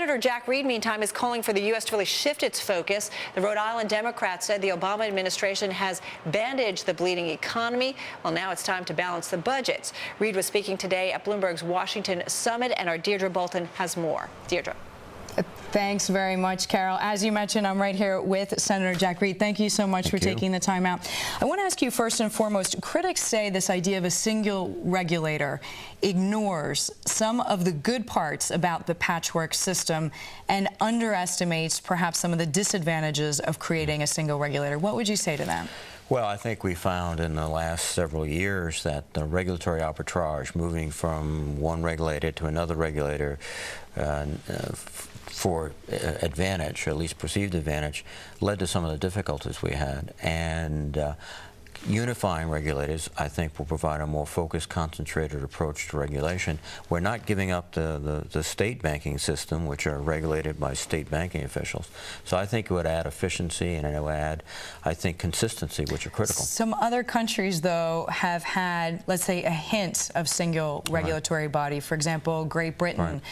Senator Jack Reed, meantime, is calling for the U.S. to really shift its focus. The Rhode Island Democrat said the Obama administration has bandaged the bleeding economy. Well, now it's time to balance the budgets. Reed was speaking today at Bloomberg's Washington Summit, and our Deirdre Bolton has more. Deirdre. Thanks very much, Carol. As you mentioned, I'm right here with Senator Jack Reed. Thank you so much for taking the time out. I want to ask you first and foremost, critics say this idea of a single regulator ignores some of the good parts about the patchwork system and underestimates perhaps some of the disadvantages of creating a single regulator. What would you say to that? Well, I think we found in the last several years that the regulatory arbitrage, moving from one regulator to another regulator for advantage, or at least perceived advantage, led to some of the difficulties we had. And unifying regulators, I think, will provide a more focused, concentrated approach to regulation. We're not giving up the state banking system, which are regulated by state banking officials. So I think it would add efficiency, and it would add, I think, consistency, which are critical. Some other countries, though, have had, let's say, a hint of single regulatory body. For example, Great Britain,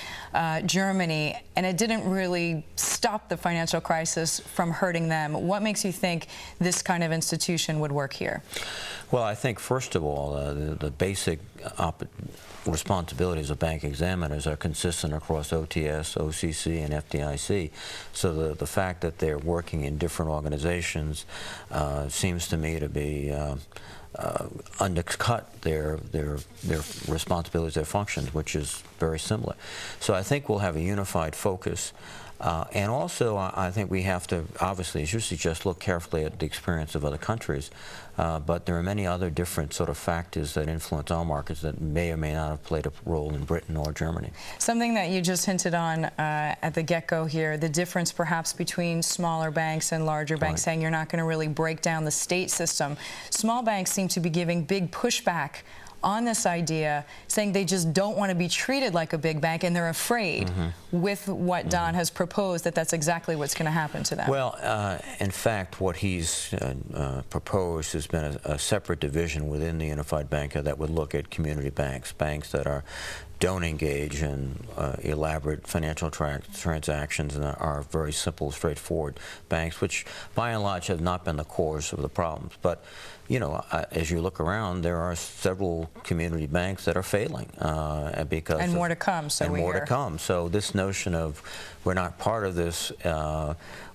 Germany, and it didn't really stop the financial crisis from hurting them. What makes you think this kind of institution would work here? Well, I think, first of all, the basic responsibilities of bank examiners are consistent across OTS, OCC, and FDIC. So the fact that they're working in different organizations seems to me to be undercut their responsibilities, their functions, which is very similar. So I think we'll have a unified focus. And also, I think we have to, obviously, as you suggest, look carefully at the experience of other countries. But there are many other different sort of factors that influence our markets that may or may not have played a role in Britain or Germany. Something that you just hinted on at the get-go here, the difference perhaps between smaller banks and larger banks, saying you're not going to really break down the state system. Small banks seem to be giving big pushback on this idea, saying they just don't want to be treated like a big bank, and they're afraid with what Dodd has proposed that that's exactly what's going to happen to them. Well, in fact, what he's proposed has been a separate division within the Unified Bank that would look at community banks, banks that don't engage in elaborate financial transactions and are very simple, straightforward banks, which by and large have not been the cause of the problems. But, you know, as you look around, there are several community banks that are failing because and more to come. So more to come. So this notion of we're not part of this,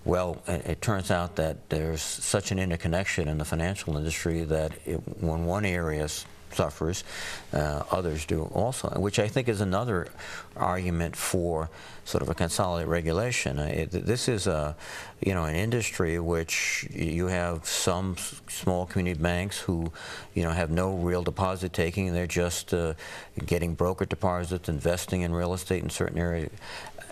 well, it turns out that there's such an interconnection in the financial industry that when one area suffers, others do also, which I think is another argument for sort of a consolidated regulation. This is an industry which you have some small community banks who, have no real deposit taking. They're just getting broker deposits, investing in real estate in certain areas.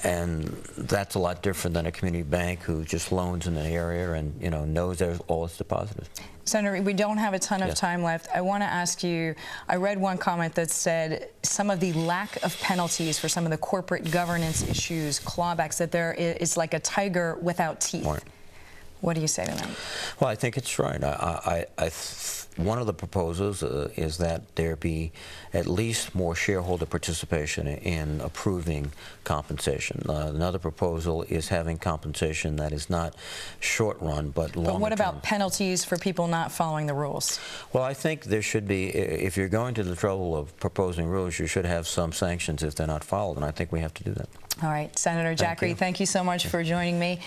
And that's a lot different than a community bank who just loans in the area and knows there's all its depositors. Senator, we don't have a ton of time left. I want to ask you, I read one comment that said some of the lack of penalties for some of the corporate governance issues, clawbacks, that there is like a tiger without teeth. Right. What do you say to that? Well, I think it's right. One of the proposals is that there be at least more shareholder participation in approving compensation. Another proposal is having compensation that is not short-run but long-term. But what about penalties for people not following the rules? Well, I think there should be, if you're going to the trouble of proposing rules, you should have some sanctions if they're not followed, and I think we have to do that. All right, Senator Jack Reed, thank you so much for joining me.